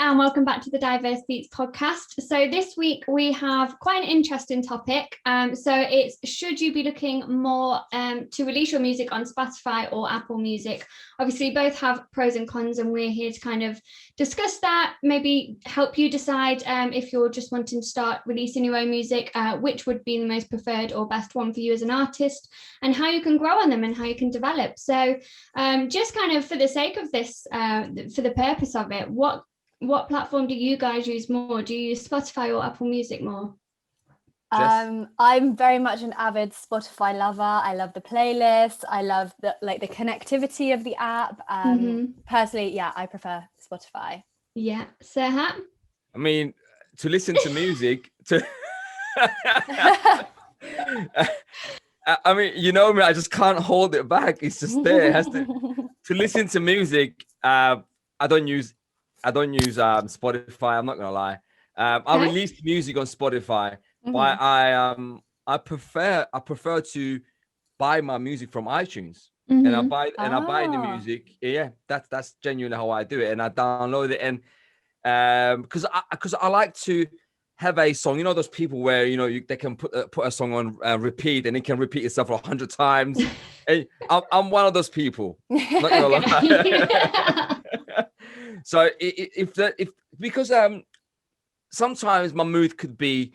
and welcome back to the Diverse Beats podcast. So this week we have quite an interesting topic. So it's, should you be looking more to release your music on Spotify or Apple Music? Obviously both have pros and cons, and we're here to kind of discuss that, maybe help you decide if you're just wanting to start releasing your own music, which would be the most preferred or best one for you as an artist, and how you can grow on them and how you can develop. So just kind of for the sake of this, for the purpose of it, what platform do you guys use more? Do you use Spotify or Apple Music more? I'm very much an avid Spotify lover. I love the playlist. I love the connectivity of the app. Personally, yeah, I prefer Spotify. Yeah, Serhat? I mean, to listen to music, I mean, you know me, I just can't hold it back. It's just there. It has to listen to music. I don't use Spotify. I'm not gonna lie. I release music on Spotify, but I prefer to buy my music from iTunes, and I buy the music. Yeah, that's genuinely how I do it, and I download it, and because I like to have a song. You know those people where they can put a song on repeat, and it can repeat itself 100 times. And I'm one of those people. Not gonna lie. So because sometimes my mood could be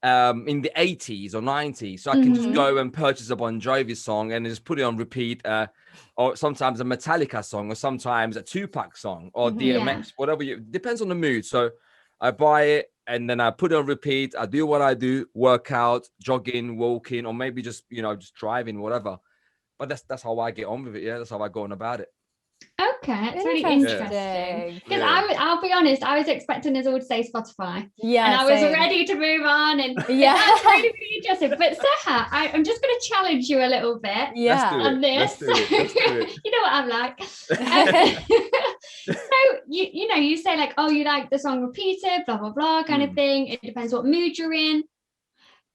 in the 80s or 90s, so I can just go and purchase a Bon Jovi song and just put it on repeat, or sometimes a Metallica song, or sometimes a Tupac song, or DMX, whatever. Depends on the mood. So I buy it and then I put it on repeat. I do what I do: work out, jogging, walking, or maybe just just driving, whatever. But that's how I get on with it. Yeah, that's how I go on about it. Okay, it's really interesting. Because I'll be honest, I was expecting us all to say Spotify. Yeah, and I was ready to move on, and that's really, really interesting. But Serhat, I'm just going to challenge you a little bit. On this. Let's do it. You know what I'm like. So you say like, oh, you like the song repeated, blah blah blah, kind of thing. It depends what mood you're in.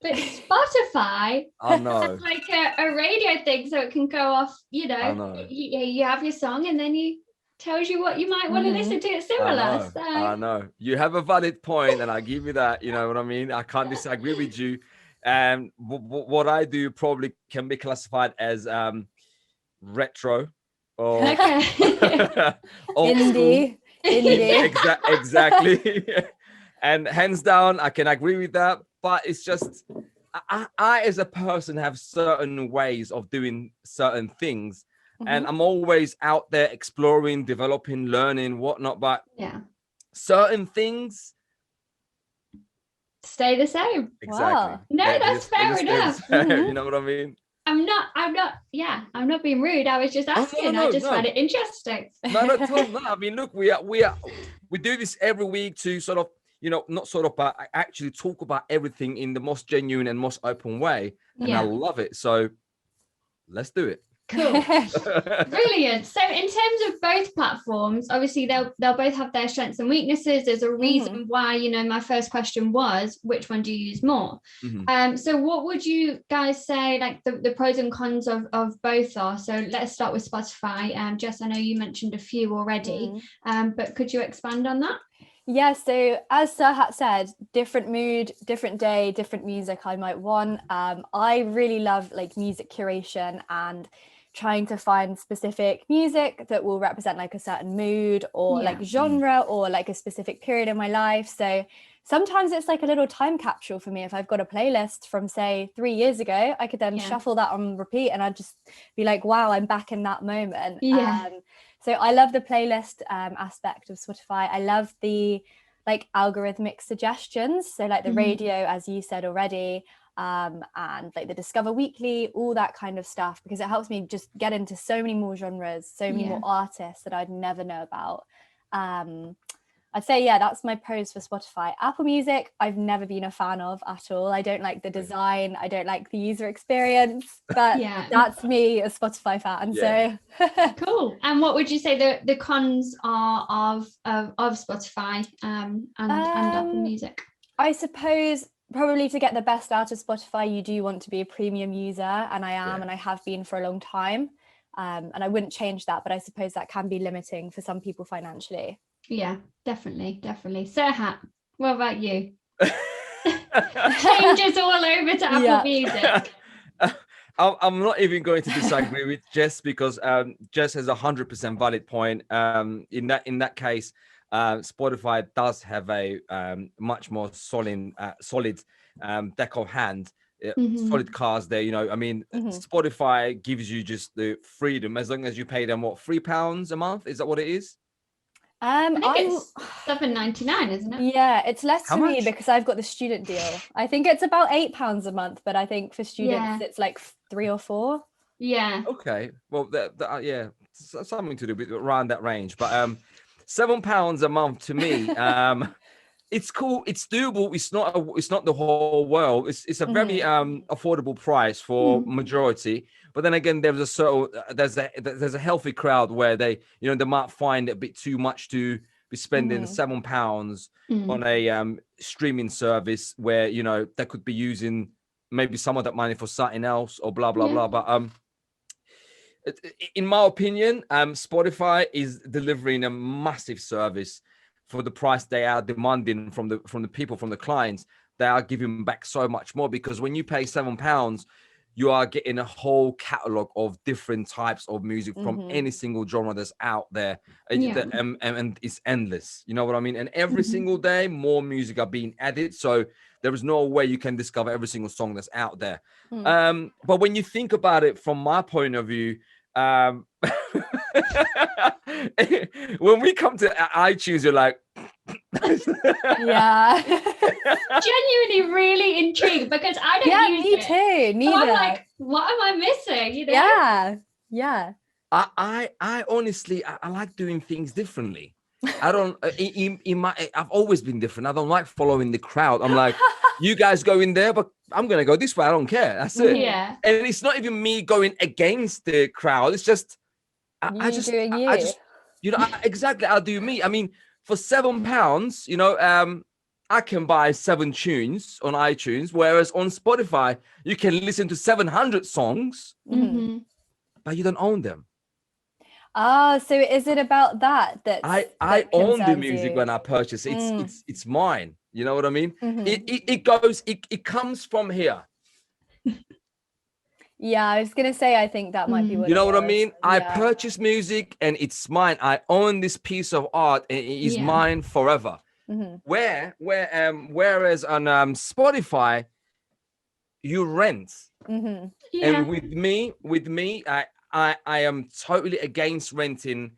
But Spotify has like a radio thing, so it can go off, you have your song and then he tells you what you might want to listen to. It's similar. I know. You have a valid point, and I give you that, you know what I mean? I can't disagree with you. And what I do probably can be classified as retro or old indie. Exactly. And hands down, I can agree with that. But it's just, I as a person have certain ways of doing certain things. And I'm always out there exploring, developing, learning, whatnot. But certain things stay the same. Exactly. Wow. No, that's fair enough. You know what I mean? I'm not being rude. I was just asking. I just find it interesting. No. I mean, look, we do this every week to sort of, but actually talk about everything in the most genuine and most open way. And I love it. So let's do it. Cool. Brilliant. So in terms of both platforms, obviously they'll both have their strengths and weaknesses. There's a reason why, my first question was, which one do you use more? So what would you guys say like the pros and cons of both are? So let's start with Spotify. Jess, I know you mentioned a few already, but could you expand on that? Yeah, so as Serhat said, different mood, different day, different music I might want. I really love like music curation and trying to find specific music that will represent like a certain mood or like genre or like a specific period in my life. So sometimes it's like a little time capsule for me. If I've got a playlist from say 3 years ago, I could then shuffle that on repeat and I'd just be like, wow, I'm back in that moment. So I love the playlist aspect of Spotify. I love the like algorithmic suggestions. So like the radio, as you said already, and like the Discover Weekly, all that kind of stuff, because it helps me just get into so many more genres, so many more artists that I'd never know about. I'd say, that's my pros for Spotify. Apple Music, I've never been a fan of at all. I don't like the design. I don't like the user experience, but that's me, a Spotify fan. So cool. And what would you say the cons are of Spotify and Apple Music? I suppose probably to get the best out of Spotify, you do want to be a premium user, and I am, and I have been for a long time. And I wouldn't change that, but I suppose that can be limiting for some people financially. Yeah, definitely. Serhat, what about you? Changes all over to Apple Music. I'm not even going to disagree with Jess, because Jess has 100% valid point. In that case, Spotify does have a much more solid deck of hand, solid cards there. I mean, Spotify gives you just the freedom as long as you pay them £3 a month. Is that what it is? I think it's $7.99, isn't it? Yeah, it's less How for me much? because I've got the student deal. I think it's about £8 a month, but I think for students it's like 3 or 4. Yeah. Okay. Well, something to do with around that range. But £7 a month to me, it's cool. It's doable. It's not the whole world. It's a very affordable price for majority. But then again, there's a healthy crowd where they might find it a bit too much to be spending £7 on a streaming service where they could be using maybe some of that money for something else or blah blah blah. But in my opinion, Spotify is delivering a massive service for the price they are demanding from the people, from the clients. They are giving back so much more, because when you pay £7, you are getting a whole catalog of different types of music from any single genre that's out there. And it's endless. You know what I mean? And every single day, more music are being added. So there is no way you can discover every single song that's out there. But when you think about it from my point of view, when we come to iTunes, you're like, yeah. Genuinely really intrigued, because I don't use it. Me too. Neither. So I'm like, what am I missing? Yeah. I honestly, I like doing things differently. I don't. I've always been different. I don't like following the crowd. I'm like, you guys go in there, but I'm gonna go this way. I don't care. That's it. Yeah. And it's not even me going against the crowd. It's just, I just, exactly. I'll do me. I mean, for £7, I can buy 7 tunes on iTunes, whereas on Spotify you can listen to 700 songs, but you don't own them. So is it about that I own the music when I purchase it. It's mine. You know what I mean? It comes from here. Yeah, I was gonna say, I think that might be what you know it what I was. mean. I purchase music and it's mine. I own this piece of art and it is mine forever. Whereas on Spotify you rent. And with me, I am totally against renting.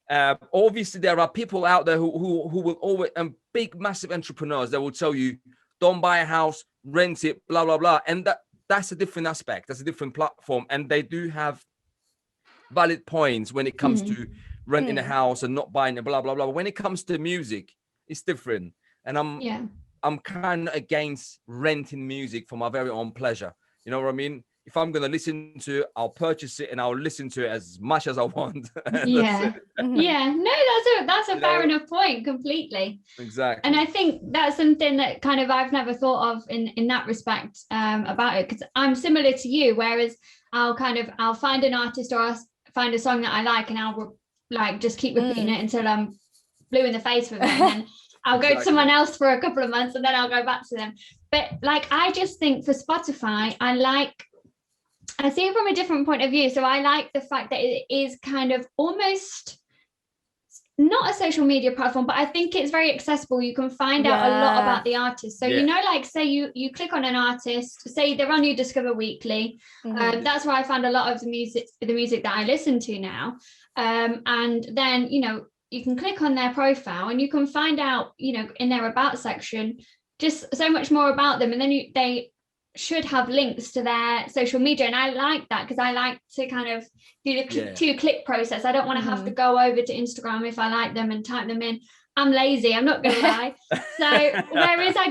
Obviously there are people out there who will always, big massive entrepreneurs that will tell you, don't buy a house, rent it, blah blah blah. And that's a different aspect, that's a different platform, and they do have valid points when it comes to renting a house and not buying it, blah blah blah. But when it comes to music, it's different. And I'm kind of against renting music for my very own pleasure. You know what I mean? If I'm going to listen to it, I'll purchase it and I'll listen to it as much as I want. No, that's a fair enough point, completely. Exactly. And I think that's something that kind of I've never thought of in that respect about it, because I'm similar to you, whereas I'll find an artist or I'll find a song that I like and I'll like just keep repeating it until I'm blue in the face with it, and then I'll go to someone else for a couple of months and then I'll go back to them. But like, I just think for Spotify, I see it from a different point of view. So I like the fact that it is kind of almost not a social media platform, but I think it's very accessible. You can find out a lot about the artist. So, like, say you click on an artist, say they're on your Discover Weekly. That's where I found a lot of the music that I listen to now. And then, you can click on their profile and you can find out, in their about section, just so much more about them. And then they should have links to their social media, and I like that because I like to kind of do the 2-click process. I don't want to have to go over to Instagram if I like them and type them in. I'm lazy, I'm not gonna lie. So whereas I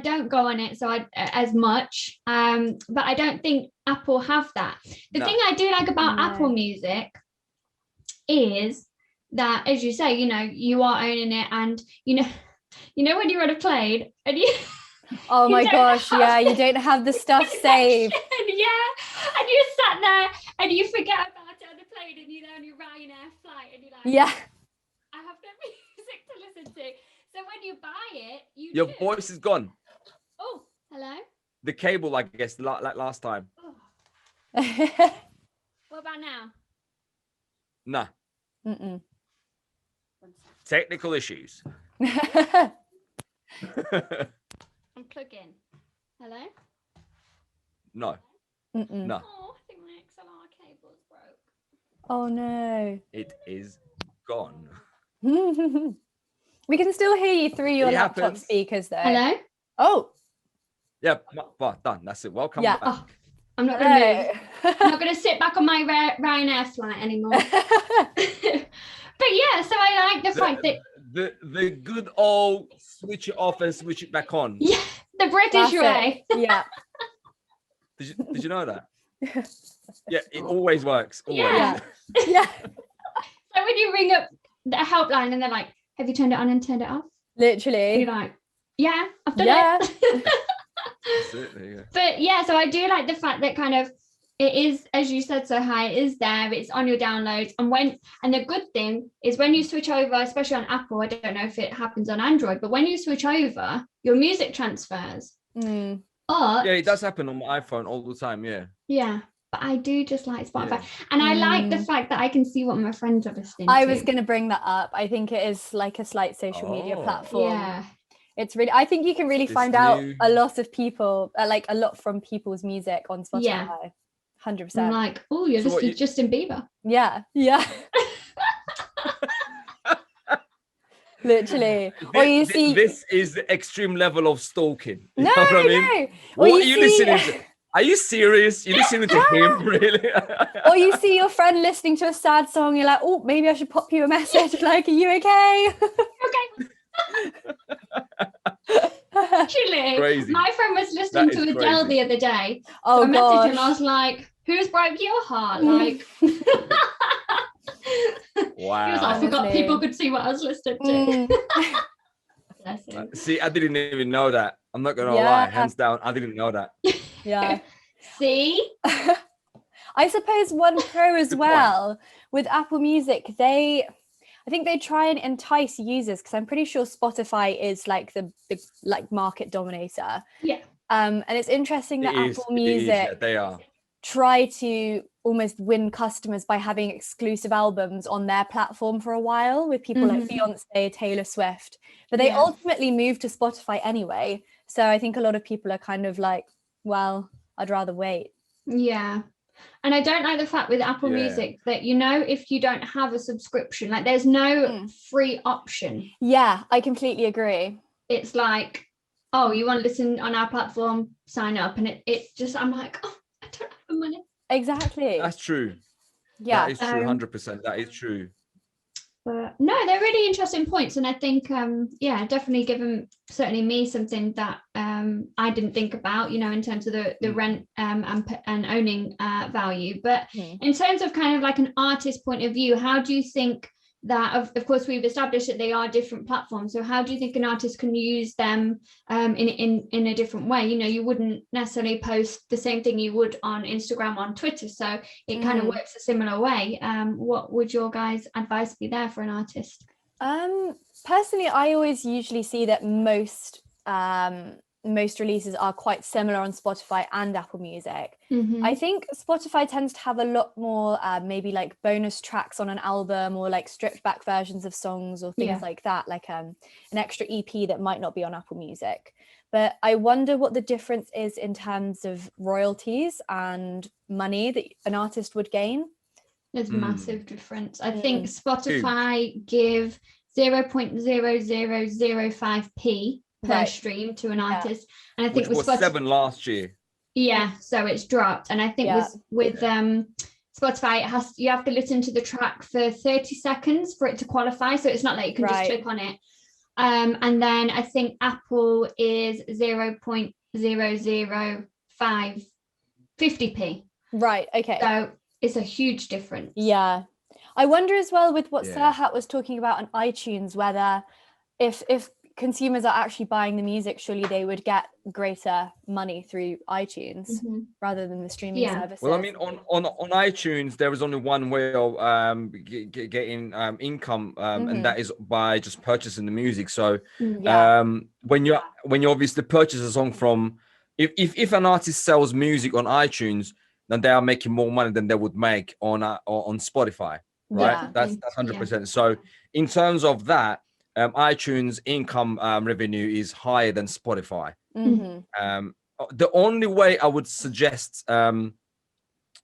don't go on it as much, but I don't think Apple have that. The thing I do like about Apple Music is that, as you say, you are owning it, and when you're on a plane and oh my gosh, you don't have the stuff saved. And you sat there and you forget about it on the plane, and you're on your Ryanair flight and you're like, I have So when you buy it, Your voice is gone. Oh, hello. The cable, I guess, like last time. Oh. What about now? Nah. Mm-mm. Technical issues. I'm plugging. Hello. No. Mm-mm. No. Oh, I think my XLR cable's broke. Oh no. It is gone. We can still hear you through your It laptop happens. speakers though. Hello. Oh. Yeah, but done. That's it. Welcome Yeah. back. Oh, I'm not going to move. I'm not going to sit back on my Ryanair flight anymore. But yeah, so I like the fact that the good old switch it off and switch it back on. yeah, the British way. Yeah. Did you know that? Yeah, it always works. Always. Yeah. Yeah. So when you ring up the helpline and they're like, "Have you turned it on and turned it off?" And Literally. you're like, "Yeah, I've done it." Certainly, yeah. But yeah, so I do like the fact that kind of it is, as you said so high, it is there, it's on your downloads. And the good thing is when you switch over, especially on Apple, I don't know if it happens on Android, but when you switch over, your music transfers. Mm. But Yeah, it does happen on my iPhone all the time. Yeah. but I do just like Spotify. Yeah. And I like the fact that I can see what my friends are listening I to. was going to bring that up. I think it is like a slight social media Oh. platform. Yeah. It's really, I think you can really It's find out new. a lot of people, like a lot from people's music on Spotify. Yeah. 100%. I'm like, oh, you're So what, listening to Justin Bieber. Yeah. Literally. Or you see. This is the extreme level of stalking. You No, know what I mean? no. What are you listening to? Are you serious? You're listening to him, really? Or you see your friend listening to a sad song, you're like, oh, maybe I should pop you a message. Like, are you okay? Actually, Crazy. my friend was listening That to is Adele crazy. the other day. Oh, I messaged him. I gosh. was like, "Who's broke your heart?" Like, Wow. he was like, "I forgot Honestly. people could see what I was listening to." Bless him. See, I didn't even know that. I'm not gonna Yeah. lie, hands down, I didn't know that. Yeah. See? I suppose one pro as Good well with Apple Music, I think they try and entice users because I'm pretty sure Spotify is like the like market dominator. Yeah. And it's interesting that Apple Music yeah, they are. try to almost win customers by having exclusive albums on their platform for a while with people like Beyonce, Taylor Swift, but they ultimately moved to Spotify anyway. So I think a lot of people are kind of like, well, I'd rather wait. Yeah. And I don't like the fact with Apple Music that, you know, if you don't have a subscription, like there's no free option. Yeah, I completely agree. It's like, oh, you want to listen on our platform, sign up. And it just, I'm like, oh, I don't have the money. Exactly. That's true. Yeah. That is true, 100%. That is true. But no, they're really interesting points. And I think, definitely given certainly me something that I didn't think about, you know, in terms of the rent and owning value. But in terms of kind of like an artist point of view, how do you think that, of course, we've established that they are different platforms. So how do you think an artist can use them in a different way? You know, you wouldn't necessarily post the same thing you would on Instagram, on Twitter. So it kind of works a similar way. What would your guys' advice be there for an artist? Personally, I always usually see that most releases are quite similar on Spotify and Apple Music. I think Spotify tends to have a lot more maybe like bonus tracks on an album or like stripped back versions of songs or things like that, like an extra EP that might not be on Apple Music. But I wonder what the difference is in terms of royalties and money that an artist would gain. There's massive difference. I think Spotify give 0.0005p per stream to an artist, and I think which was 7 last year. So it's dropped. And I think with Spotify, you have to listen to the track for 30 seconds for it to qualify, so it's not like you can just click on it. And then I think Apple is 0.00550p. Right. Okay. So it's a huge difference. Yeah. I wonder as well with what Serhat was talking about on iTunes, whether if consumers are actually buying the music, surely they would get greater money through iTunes rather than the streaming services. Well, I mean, on iTunes, there is only one way of getting income, and that is by just purchasing the music. So when you obviously purchase a song from, if an artist sells music on iTunes, then they are making more money than they would make on Spotify, right? That's 100%. So in terms of that, iTunes income revenue is higher than Spotify. The only way I would suggest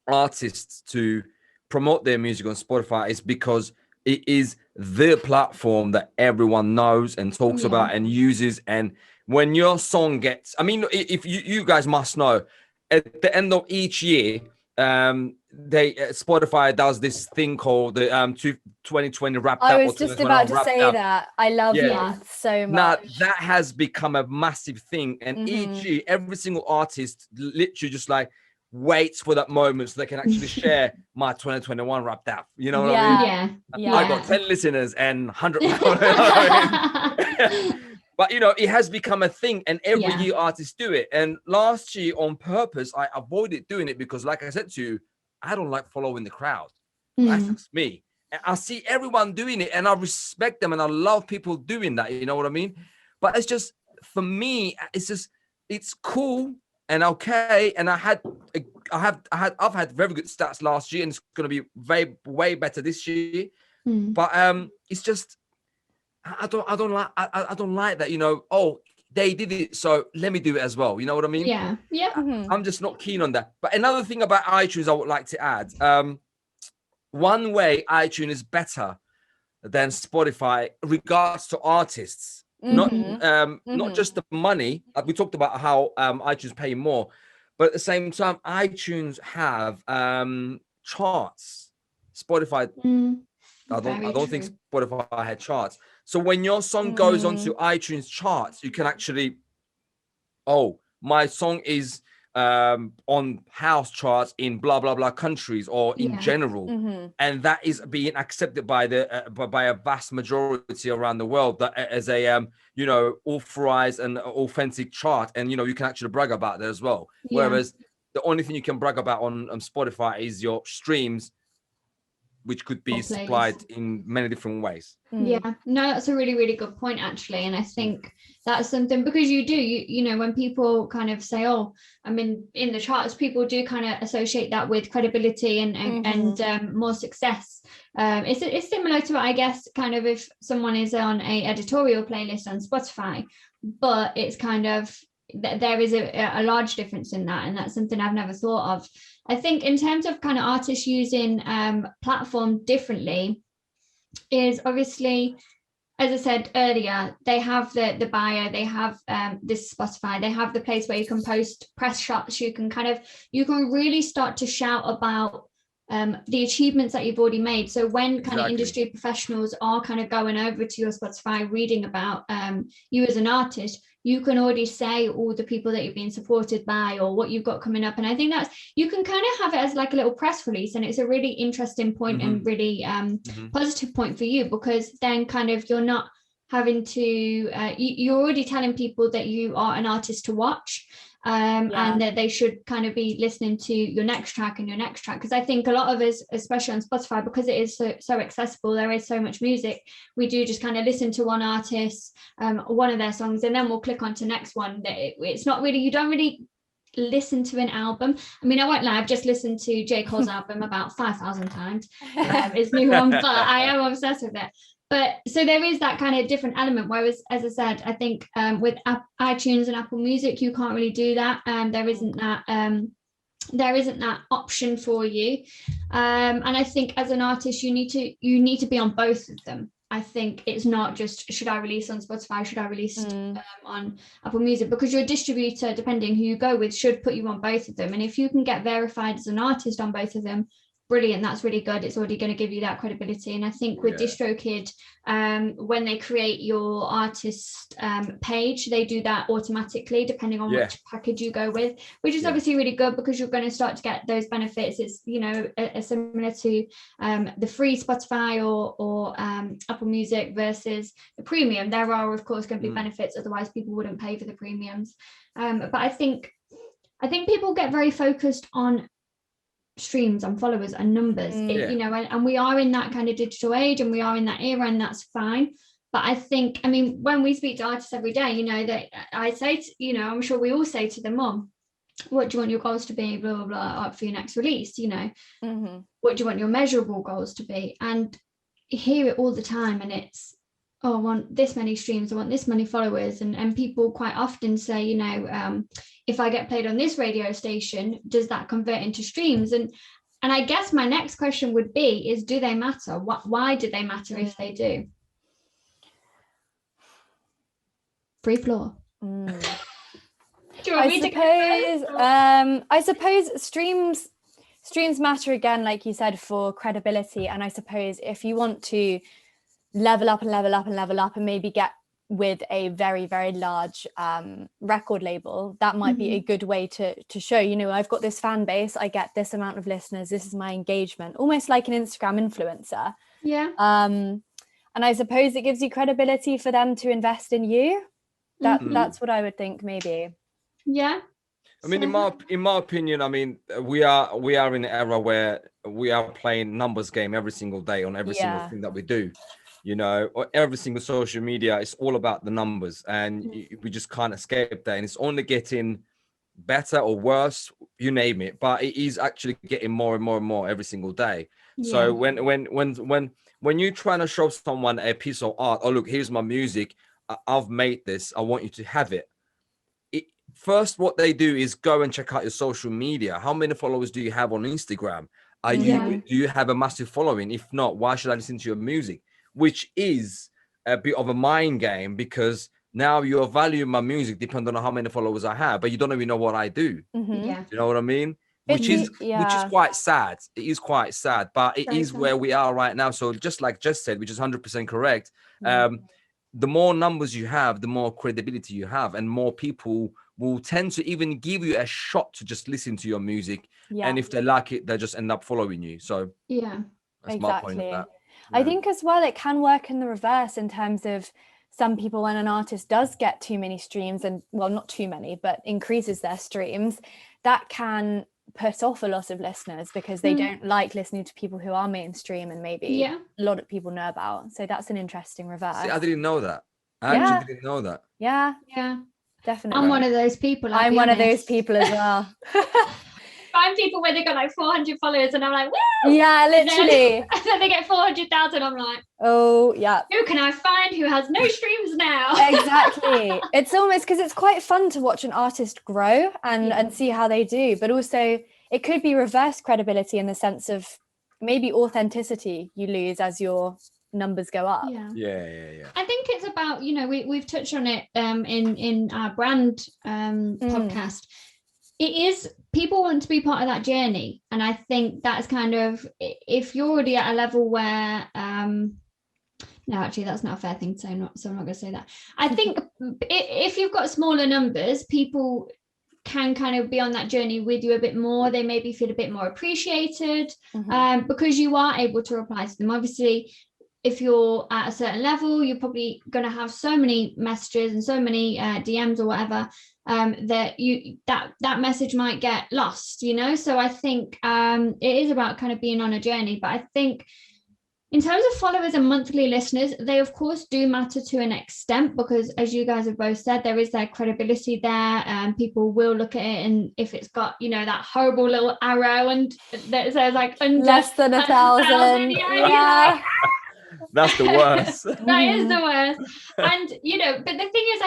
artists to promote their music on Spotify is because it is the platform that everyone knows and talks about and uses. And when your song gets, I mean, if you guys must know, at the end of each year, Spotify does this thing called the 2020 Wrapped Up. I was just about to say that. I love that so much. Now that has become a massive thing, and each year, every single artist literally just like waits for that moment so they can actually share my 2021 Wrapped Up. You know what I mean? I got 10 listeners and 100. But it has become a thing, and every year artists do it. And last year, on purpose, I avoided doing it because, like I said to you, I don't like following the crowd. That's just me. And I see everyone doing it, and I respect them, and I love people doing that. You know what I mean? But it's just, for me, it's cool and okay. And I've had very good stats last year, and it's going to be way better this year. But it's just, I don't like that, oh, they did it, so let me do it as well. You know what I mean? I'm just not keen on that. But another thing about iTunes I would like to add, one way iTunes is better than Spotify regards to artists, not just the money. We talked about how iTunes pay more, but at the same time, iTunes have charts. Spotify, I don't think Spotify had charts. So when your song goes onto iTunes charts, you can actually, my song is on house charts in blah blah blah countries or in general, and that is being accepted by a vast majority around the world that as a authorized and authentic chart, and you can actually brag about that as well. Whereas the only thing you can brag about on Spotify is your streams, which could be supplied in many different ways. No, that's a really, really good point, actually. And I think that's something, because you when people kind of say, I'm in the charts, people do kind of associate that with credibility and more success. It's similar to, I guess, kind of if someone is on a editorial playlist on Spotify, but it's kind of, there is a large difference in that, and that's something I've never thought of. I think in terms of kind of artists using platform differently is obviously, as I said earlier, they have the bio, they have this Spotify, they have the place where you can post press shots, you can really start to shout about the achievements that you've already made. So when kind of industry professionals are kind of going over to your Spotify, reading about you as an artist, you can already say all the people that you've been supported by or what you've got coming up. And I think you can kind of have it as like a little press release, and it's a really interesting point and really positive point for you, because then kind of you're not having to, you're already telling people that you are an artist to watch. And that they should kind of be listening to your next track and your next track, because I think a lot of us, especially on Spotify, because it is so accessible, there is so much music, we do just kind of listen to one artist, one of their songs, and then we'll click on to next one. It's not really, you don't really listen to an album. I mean, I won't lie, I've just listened to J. Cole's album about 5,000 times, his new one, but I am obsessed with it. But so there is that kind of different element, whereas, as I said, I think with iTunes and Apple Music, you can't really do that. There isn't that option for you. And I think as an artist, you need to be on both of them. I think it's not just, should I release on Spotify, should I release on Apple Music, because your distributor, depending who you go with, should put you on both of them. And if you can get verified as an artist on both of them, brilliant, that's really good. It's already going to give you that credibility. And I think with DistroKid, when they create your artist page, they do that automatically depending on which package you go with, which is obviously really good, because you're going to start to get those benefits. It's, you know, similar to the free Spotify or Apple Music versus the premium. There are of course going to be benefits, otherwise people wouldn't pay for the premiums. But I think people get very focused on streams and followers and numbers, you know, and we are in that kind of digital age, and we are in that era, and that's fine. But I think, I mean, when we speak to artists every day, you know, that I say to, you know, I'm sure we all say to them, Mum, what do you want your goals to be, blah blah blah, for your next release, you know, what do you want your measurable goals to be? And you hear it all the time, and it's, oh, I want this many streams, I want this many followers, and people quite often say, you know, if I get played on this radio station, does that convert into streams? And I guess my next question would be, is, do they matter? Why do they matter if they do? Free floor. Do you want me to go first? I suppose streams matter again, like you said, for credibility. And I suppose if you want to level up and maybe get with a very, very large record label, that might be a good way to show, you know, I've got this fan base, I get this amount of listeners, this is my engagement, almost like an Instagram influencer. And I suppose it gives you credibility for them to invest in you. That's what I would think, maybe. I mean, in my opinion, I mean, we are in an era where we are playing numbers game every single day on every single thing that we do. You know, or every single social media, it's all about the numbers, and we just can't escape that. And it's only getting better or worse, you name it, but it is actually getting more and more and more every single day. So when you're trying to show someone a piece of art, oh look, here's my music, I've made this, I want you to have it. First, what they do is go and check out your social media. How many followers do you have on Instagram? Do you have a massive following? If not, why should I listen to your music? Which is a bit of a mind game, because now you're valuing my music depending on how many followers I have, but you don't even know what I do. You know what I mean? Which is quite sad. It is quite sad, but it is where we are right now. So just like Jess said, which is 100% correct, the more numbers you have, the more credibility you have, and more people will tend to even give you a shot to just listen to your music. And if they like it, they just end up following you. So that's my point of that. I think as well, it can work in the reverse, in terms of some people, when an artist does get too many streams, and well, not too many, but increases their streams, that can put off a lot of listeners, because they don't like listening to people who are mainstream and maybe a lot of people know about. So that's an interesting reverse. See, I didn't know that. I actually didn't know that. Yeah, definitely. I'm one of those people. I'm one of those people as well. Find people where they got like 400 followers, and I'm like, woo! Yeah, literally. And then they get 400,000. I'm like, oh yeah. Who can I find who has no streams now? Exactly. It's almost, because it's quite fun to watch an artist grow and see how they do, but also it could be reverse credibility, in the sense of maybe authenticity you lose as your numbers go up. I think it's about, you know, we've touched on it in our brand podcast. It is, people want to be part of that journey, and I think that's kind of, if you're already at a level where no, actually that's not a fair thing to say, so I'm not going to say that. I think if you've got smaller numbers, people can kind of be on that journey with you a bit more. They maybe feel a bit more appreciated, because you are able to reply to them. Obviously, if you're at a certain level, you're probably going to have so many messages and so many DMs or whatever, that message might get lost, you know. So I think it is about kind of being on a journey. But I think in terms of followers and monthly listeners, they of course do matter to an extent, because as you guys have both said, there is that credibility there, and people will look at it, and if it's got, you know, that horrible little arrow and that says like less than 1,000, that's the worst. That is the worst. And you know, but the thing is,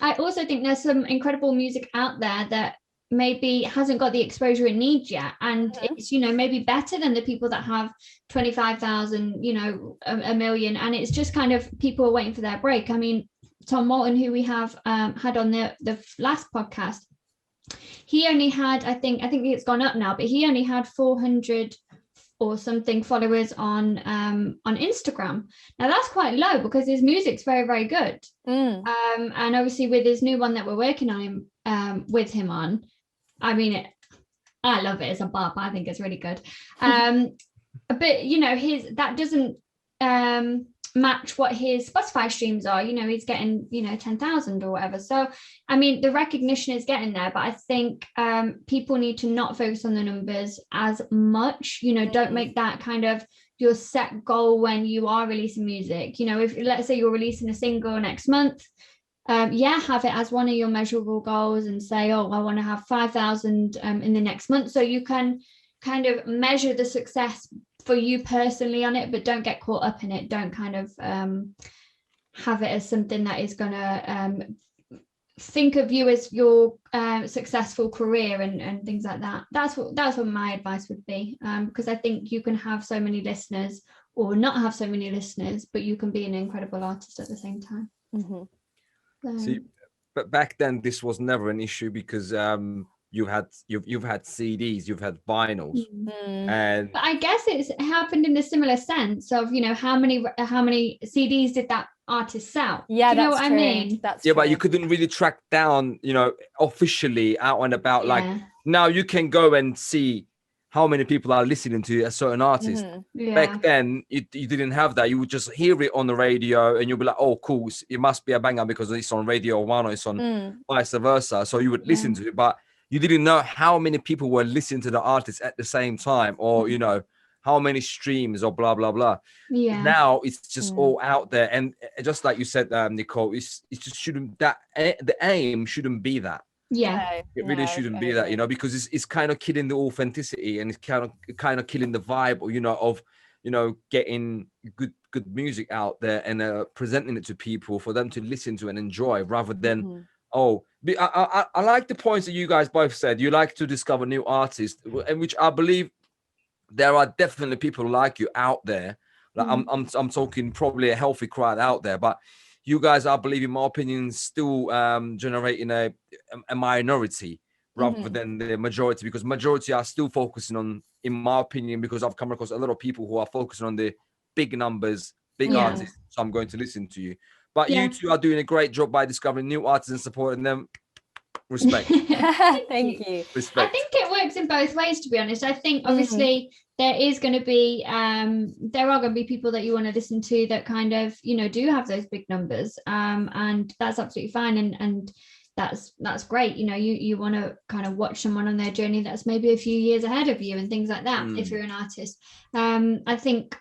I also think there's some incredible music out there that maybe hasn't got the exposure it needs yet, and it's, you know, maybe better than the people that have 25,000, you know, a million, and it's just kind of people are waiting for their break. I mean, Tom Moulton, who we have had on the last podcast, he only had, I think it's gone up now, but he only had 400 or something followers on Instagram. Now that's quite low because his music's very, very good. And obviously with his new one that we're working on him with him on, I mean, I love it as a bop. I think it's really good. But you know, that doesn't match what his Spotify streams are. You know, he's getting, you know, 10,000 or whatever. So I mean, the recognition is getting there, but I think people need to not focus on the numbers as much. You know, don't make that kind of your set goal when you are releasing music. You know, if let's say you're releasing a single next month, have it as one of your measurable goals and say, oh, I want to have 5,000 in the next month, so you can kind of measure the success for you personally on it, but don't get caught up in it. Don't kind of have it as something that is gonna think of you as your successful career and things like that. That's what my advice would be, because I think you can have so many listeners or not have so many listeners, but you can be an incredible artist at the same time. See, but back then this was never an issue because you've had CDs, you've had vinyls, and but I guess it's happened in a similar sense of, you know, how many CDs did that artist sell? Yeah, do you know what true. I mean? That's yeah, true. but you couldn't really track down, you know, officially out and about. Like now you can go and see how many people are listening to a certain artist. Back then you didn't have that. You would just hear it on the radio and you'll be like, oh cool, it must be a banger because it's on Radio 1 or it's on vice versa. So you would listen to it, but you didn't know how many people were listening to the artist at the same time, or you know, how many streams or blah blah blah. Now it's just all out there, and just like you said, Nicole, it just shouldn't, that the aim shouldn't be that. It really shouldn't be that, you know, because it's kind of killing the authenticity, and it's kind of killing the vibe, or you know, of, you know, getting good music out there and presenting it to people for them to listen to and enjoy, rather than I like the points that you guys both said. You like to discover new artists, and which I believe there are definitely people like you out there. Like I'm talking probably a healthy crowd out there, but you guys, I believe, in my opinion, still generating a minority rather than the majority, because majority are still focusing on, in my opinion, because I've come across a lot of people who are focusing on the big numbers, big artists. So I'm going to listen to you. But you two are doing a great job by discovering new artists and supporting them. Respect. Thank you. Respect. I think it works in both ways, to be honest. I think obviously there is going to be there are going to be people that you want to listen to that kind of, you know, do have those big numbers, and that's absolutely fine, and that's great. You know, you want to kind of watch someone on their journey that's maybe a few years ahead of you and things like that, if you're an artist. I think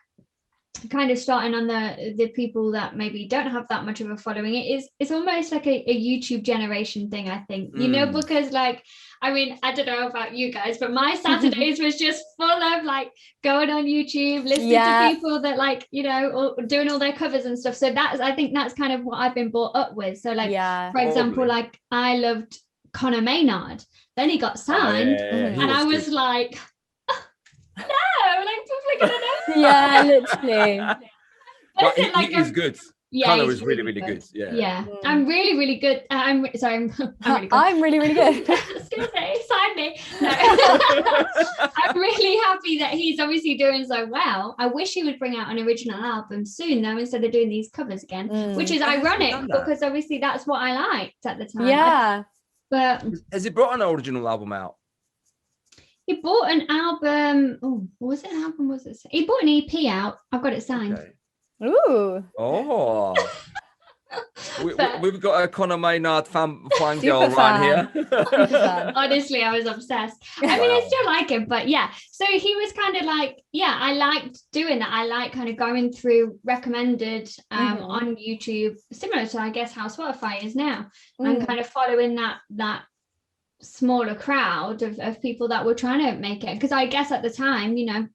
kind of starting on the people that maybe don't have that much of a following, it's almost like a YouTube generation thing, I think, you know, because like, I mean, I don't know about you guys, but my Saturdays was just full of like going on YouTube, listening to people that, like, you know, doing all their covers and stuff. So I think that's kind of what I've been brought up with. So like, for example, like I loved Conor Maynard, then he got signed, and I was like, no, like people are gonna know. Literally. But he is good. Conor is really, really good. I'm really, really good. I'm really good. I'm really, really good. I was gonna say, sign me. No. I'm really happy that he's obviously doing so well. I wish he would bring out an original album soon, though, instead of doing these covers again, which is ironic because obviously that's what I liked at the time. But has he brought an original album out? He bought an album. Oh, was it an album? Was it? He bought an EP out. I've got it signed. Okay. Ooh. Oh. We've got a Conor Maynard fan girl right here. Honestly, I was obsessed. I mean, I still like him, but yeah. So he was kind of like, I liked doing that. I like kind of going through recommended on YouTube, similar to, I guess, how Spotify is now, and kind of following that smaller crowd of people that were trying to make it. Because I guess at the time, you know,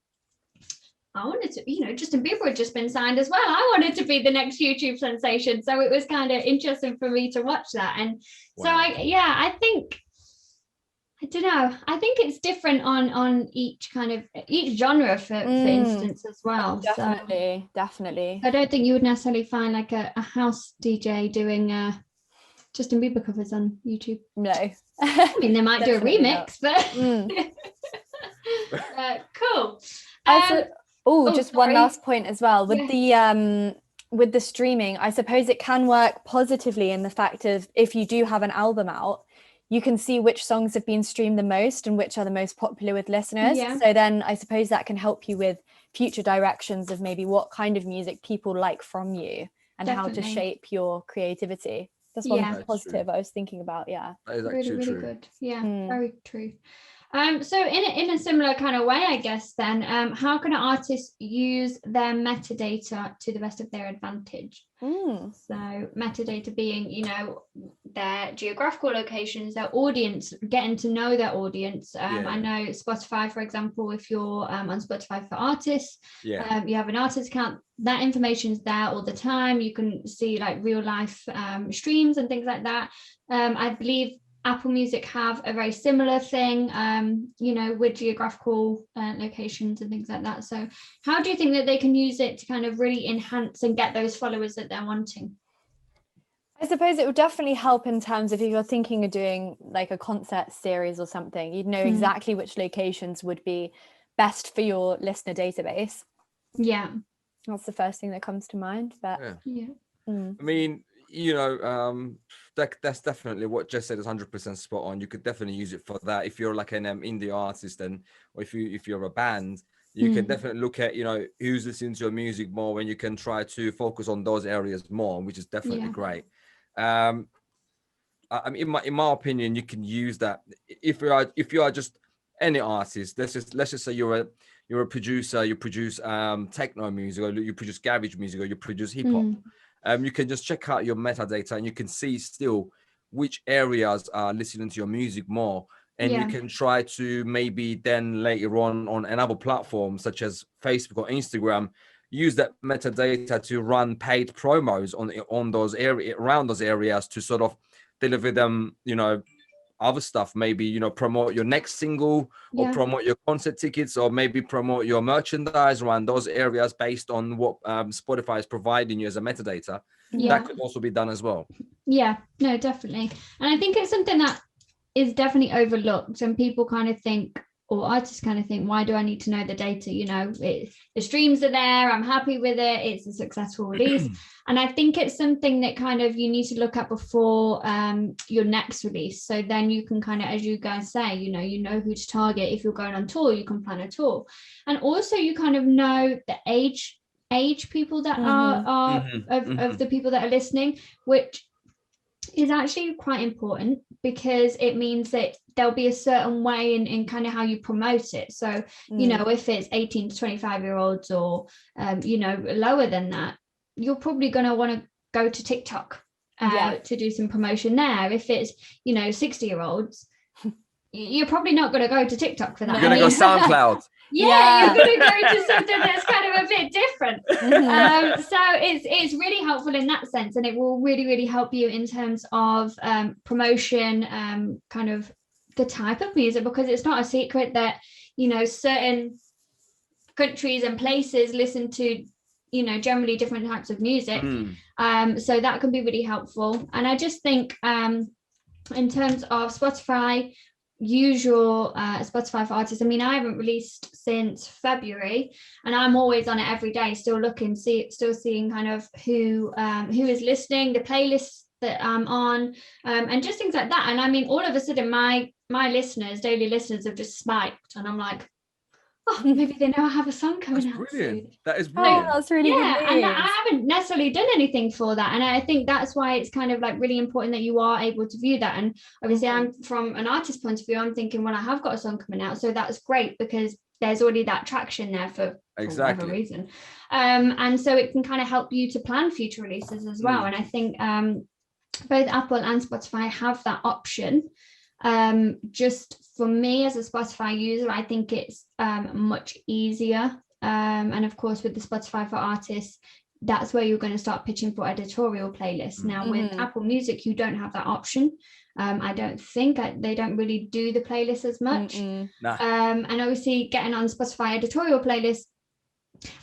I wanted to, you know, Justin Bieber had just been signed as well. I wanted to be the next YouTube sensation. So it was kind of interesting for me to watch that. And so I think, I don't know, I think it's different on each genre for instance as well. Definitely. I don't think you would necessarily find like a house DJ doing Justin Bieber covers on YouTube. No. I mean, they might do a Definitely remix, but cool. Just one last point as well with the streaming. I suppose it can work positively in the fact of if you do have an album out, you can see which songs have been streamed the most and which are the most popular with listeners. So then I suppose that can help you with future directions of maybe what kind of music people like from you and how to shape your creativity. That's one positive I was thinking about. Yeah, that is really, actually really true. good. Very true. So in a similar kind of way, I guess then, how can artists use their metadata to the best of their advantage? So metadata being, you know, their geographical locations, their audience, getting to know their audience. I know Spotify, for example, if you're on Spotify for artists, you have an artist account, that information's there all the time. You can see like real life streams and things like that. I believe Apple Music have a very similar thing, you know, with geographical locations and things like that. So how do you think that they can use it to kind of really enhance and get those followers that they're wanting? I suppose it would definitely help in terms of if you're thinking of doing like a concert series or something, you'd know exactly which locations would be best for your listener database. Yeah. That's the first thing that comes to mind. But I mean, you know, that's definitely what Jess said is 100% spot on. You could definitely use it for that. If you're like an indie artist, and or if you're a band, you can definitely look at, you know, who's listening to your music more, and you can try to focus on those areas more, which is definitely great. I mean, in my opinion, you can use that if you are just any artist. Let's just say you're a producer, you produce techno music, or you produce garage music, or you produce hip hop. You can just check out your metadata and you can see still which areas are listening to your music more. And you can try to maybe then later on another platform such as Facebook or Instagram, use that metadata to run paid promos on those around those areas to sort of deliver them, you know, other stuff, maybe, you know, promote your next single or promote your concert tickets, or maybe promote your merchandise around those areas based on what Spotify is providing you as a metadata. That could also be done as well. No, definitely. And I think it's something that is definitely overlooked, and people kind of think, or artists kind of think, why do I need to know the data? You know, the streams are there, I'm happy with it, it's a successful release. And I think it's something that kind of you need to look at before your next release. So then you can kind of, as you guys say, you know who to target. If you're going on tour, you can plan a tour. And also you kind of know the age people that are of the people that are listening, which is actually quite important, because it means that there'll be a certain way in kind of how you promote it. So, you know, if it's 18 to 25 year olds or, you know, lower than that, you're probably going to want to go to TikTok to do some promotion there. If it's, you know, 60-year-olds, you're probably not going to go to TikTok for that. You're going to go SoundCloud. You're going to go to something that's kind of a bit different. So it's really helpful in that sense, and it will really, really help you in terms of promotion, kind of the type of music, because it's not a secret that, you know, certain countries and places listen to, you know, generally different types of music. So that can be really helpful. And I just think in terms of Spotify, usual Spotify for artists, I mean, I haven't released since February, and I'm always on it every day, still looking, still seeing kind of who is listening, the playlists that I'm on, and just things like that. And I mean, all of a sudden my listeners, daily listeners, have just spiked, and I'm like, oh, maybe they know I have a song coming out soon. That is brilliant. Oh, that's really good news. And I haven't necessarily done anything for that, and I think that's why it's kind of like really important that you are able to view that. And obviously I'm from an artist point of view, I'm thinking, well, I have got a song coming out, so that's great, because there's already that traction there for whatever reason, and so it can kind of help you to plan future releases as well. And I think both Apple and Spotify have that option. Just for me as a Spotify user, I think it's much easier, and of course with the Spotify for artists, that's where you're going to start pitching for editorial playlists. Now with Apple Music, you don't have that option. I don't think they don't really do the playlists as much. And obviously getting on Spotify editorial playlists,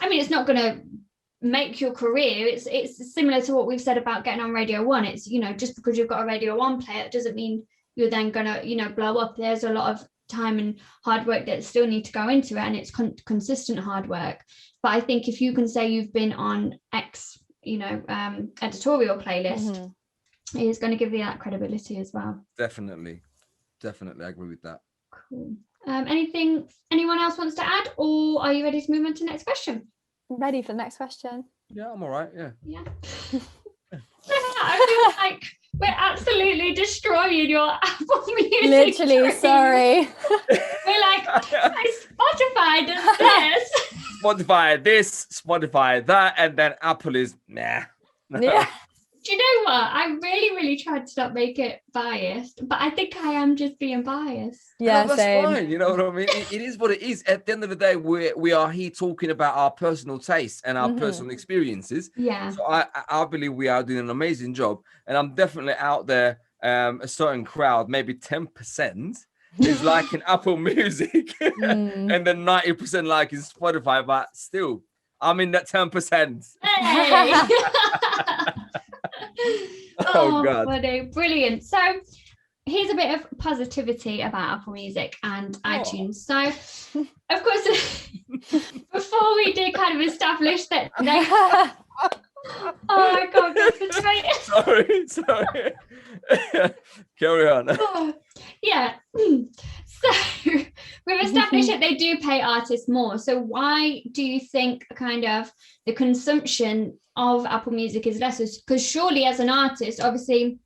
I mean, it's not going to make your career. It's similar to what we've said about getting on Radio 1. It's, you know, just because you've got a Radio 1 player, it doesn't mean you're then gonna, blow up. There's a lot of time and hard work that still need to go into it, and it's consistent hard work. But I think if you can say you've been on X, editorial playlist, it is going to give you that credibility as well. Definitely, I agree with that. Cool. Anything anyone else wants to add, or are you ready to move on to the next question? Ready for the next question? Yeah, I'm all right. Yeah. I feel like we're absolutely destroying your Apple Music. Literally, dream. sorry. We're like, Spotify does this. Spotify this, Spotify that, and then Apple is nah. Yeah. Do you know what? I really, really tried to not make it biased, but I think I am just being biased. Yeah, no, that's same. fine. You know what I mean? It is what it is. At the end of the day, we are here talking about our personal tastes and our personal experiences. Yeah. So I believe we are doing an amazing job, and I'm definitely out there. A certain crowd, maybe 10%, is liking Apple Music, and then 90% liking Spotify. But still, I'm in that 10%. Hey. Oh God. Buddy, brilliant. So here's a bit of positivity about Apple Music and iTunes. So of course, before we did kind of establish that they oh my God, that's right. Sorry. Carry on. Yeah. So we've established that they do pay artists more. So why do you think kind of the consumption of Apple Music is less? Because surely as an artist, obviously,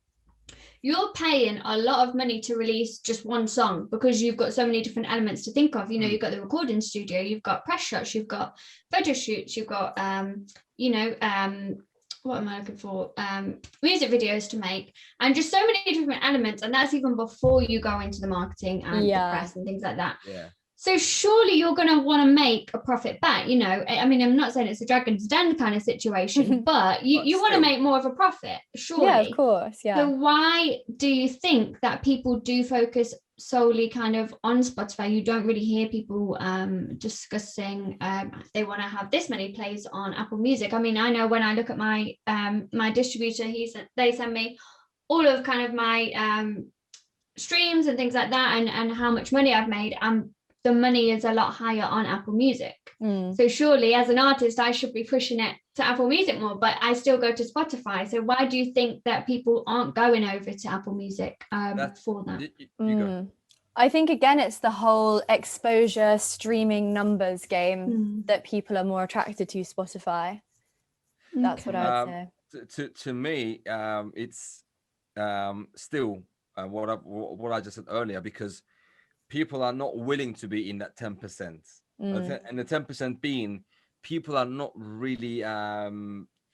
you're paying a lot of money to release just one song because you've got so many different elements to think of. You've got the recording studio, you've got press shots, you've got photo shoots, you've got what am I looking for? Music videos to make, and just so many different elements. And that's even before you go into the marketing and the press and things like that. Yeah. So surely you're going to want to make a profit back. I mean, I'm not saying it's a Dragon's Den kind of situation, but you want to make more of a profit, surely. Yeah, of course. Yeah. So why do you think that people do focus solely kind of on Spotify? You don't really hear people discussing they want to have this many plays on Apple Music. I mean, I know when I look at my my distributor, they send me all of kind of my streams and things like that, and how much money I've made, and the money is a lot higher on Apple Music. So surely as an artist I should be pushing it to Apple Music more, but I still go to Spotify. So why do you think that people aren't going over to Apple Music for that? You go. I think again it's the whole exposure streaming numbers game that people are more attracted to Spotify. That's what I would say. To me, it's still what I just said earlier, because people are not willing to be in that 10%. And the 10% being, people are not really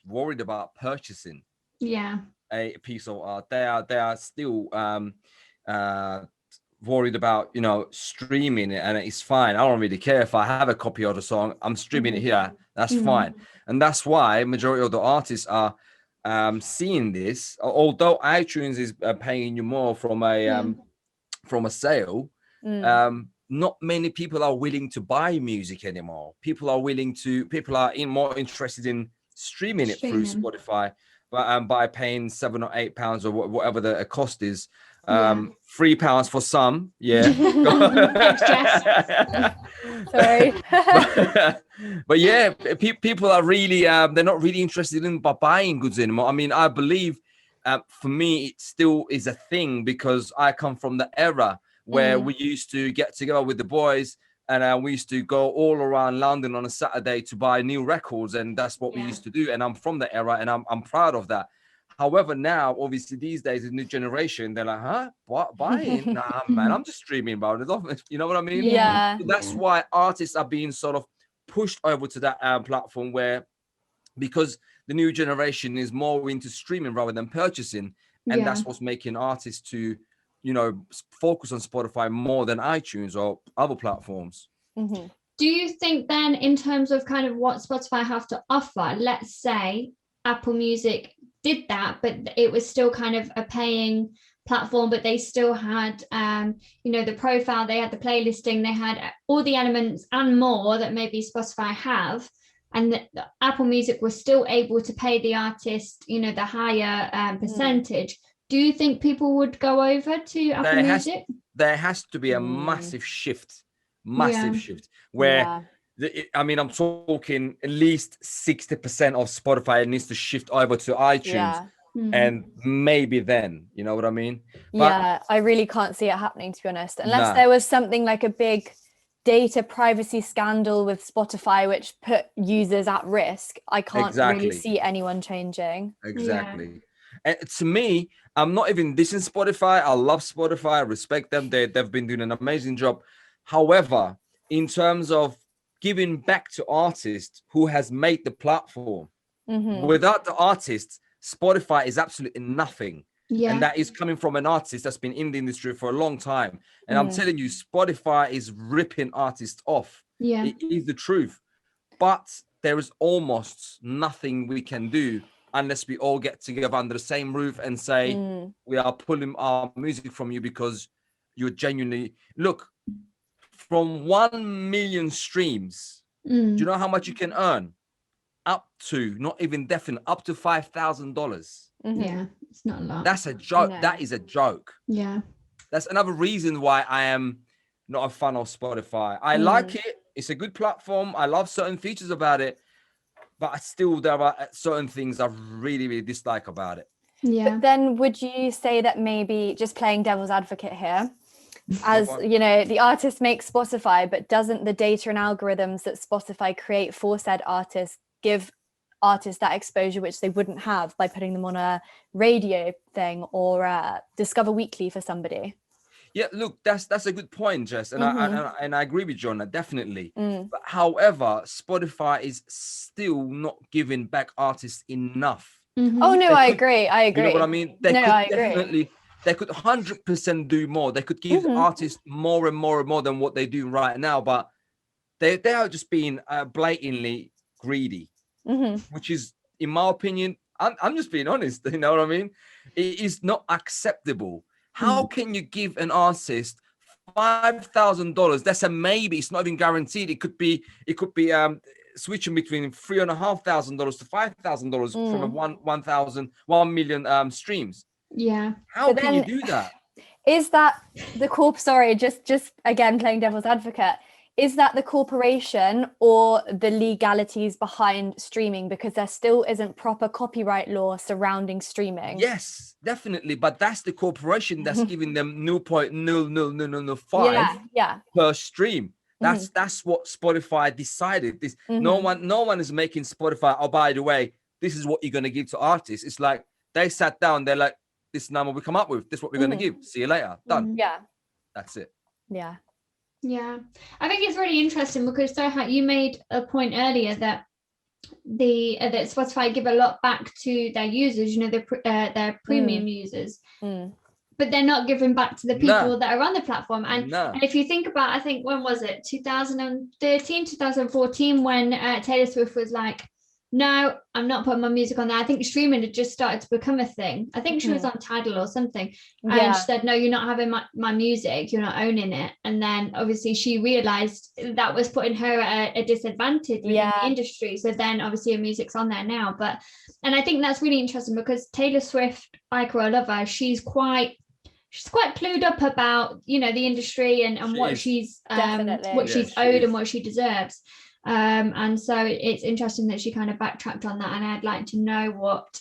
worried about purchasing a piece of art. They are still worried about streaming it, and it's fine. I don't really care if I have a copy of the song. I'm streaming it here. That's fine. And that's why majority of the artists are seeing this. Although iTunes is paying you more from a sale, not many people are willing to buy music anymore. People are more interested in streaming it through Spotify, but by paying £7 or £8 or whatever the cost is. £3 for some. Sorry. But yeah, people are really they're not really interested in buying goods anymore. I mean, I believe for me it still is a thing, because I come from the era where we used to get together with the boys, and we used to go all around London on a Saturday to buy new records, and that's what we used to do. And I'm from the era, and I'm proud of that. However, now obviously these days the new generation, they're like, huh, what, buying? Nah, man, I'm just streaming about it. You know what I mean? Yeah. So that's why artists are being sort of pushed over to that platform, because the new generation is more into streaming rather than purchasing, and that's what's making artists to focus on Spotify more than iTunes or other platforms. Do you think then, in terms of kind of what Spotify have to offer, let's say Apple Music did that, but it was still kind of a paying platform, but they still had the profile, they had the playlisting, they had all the elements and more that maybe Spotify have, and that Apple Music was still able to pay the artist the higher percentage, do you think people would go over to Apple Music? There has to be a massive shift where I'm talking at least 60% of Spotify needs to shift over to iTunes, and maybe then, you know what I mean? But I really can't see it happening, to be honest, unless there was something like a big data privacy scandal with Spotify which put users at risk. I can't really see anyone changing. Exactly. And to me, I'm not even dissing Spotify. I love Spotify. I respect them. They've been doing an amazing job. However, in terms of giving back to artists who has made the platform, without the artists, Spotify is absolutely nothing. And that is coming from an artist that's been in the industry for a long time. And I'm telling you, Spotify is ripping artists off. It is the truth. But there is almost nothing we can do unless we all get together under the same roof and say, we are pulling our music from you because you're genuinely... Look, from 1 million streams, do you know how much you can earn? Up to, not even definite, up to $5,000. Yeah, it's not a lot. That's a joke. No. That is a joke. Yeah. That's another reason why I am not a fan of Spotify. I like it. It's a good platform. I love certain features about it. But still, there are certain things I really, really dislike about it. Yeah. But then would you say that maybe, just playing devil's advocate here, as you know, the artist makes Spotify, but doesn't the data and algorithms that Spotify create for said artists give artists that exposure which they wouldn't have by putting them on a radio thing or Discover Weekly for somebody? Yeah, look, that's a good point, Jess, and I agree with you on that, definitely. But however, Spotify is still not giving back artists enough. Oh no, I agree. You know what I mean? They could 100% do more. They could give artists more and more and more than what they do right now, but they are just being blatantly greedy, which is, in my opinion, I'm just being honest. You know what I mean? It is not acceptable. How can you give an artist $5,000? That's a maybe. It's not even guaranteed. It could be switching between $3,500 to $5,000 from a 1 million streams. Yeah. How can you do that? Is that the just again playing devil's advocate? Is that the corporation or the legalities behind streaming? Because there still isn't proper copyright law surrounding streaming. Yes, definitely. But that's the corporation that's giving them 0.00005 per stream. That's what Spotify decided. This no one is making Spotify, oh, by the way, this is what you're gonna give to artists. It's like they sat down, they're like, this is number we come up with, this is what we're gonna give. See you later. Done. Yeah. That's it. Yeah. Yeah, I think it's really interesting because Serhat, you made a point earlier that that Spotify give a lot back to their users, you know, their premium users, but they're not giving back to the people that are on the platform. And if you think about, I think, when was it, 2013, 2014, when Taylor Swift was like, no, I'm not putting my music on there. I think streaming had just started to become a thing. I think she was on Tidal or something. And she said, no, you're not having my music. You're not owning it. And then obviously she realized that was putting her at a disadvantage in the industry. So then obviously her music's on there now. And I think that's really interesting because Taylor Swift, like her, I love her, she's quite clued up about, you know, the industry and what she's owed and what she deserves. And so it's interesting that she kind of backtracked on that, and I'd like to know what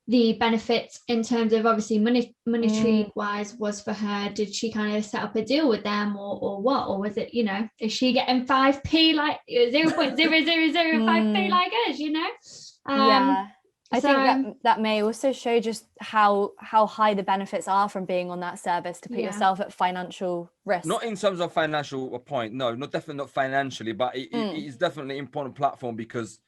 the benefits in terms of obviously monetary wise was for her. Did she kind of set up a deal with them or what, or was it, you know, is she getting 5p like 0.0005p like us, you know? I think that may also show just how high the benefits are from being on that service to put yourself at financial risk. Not in terms of financial point, no, definitely not financially, but it is definitely an important platform because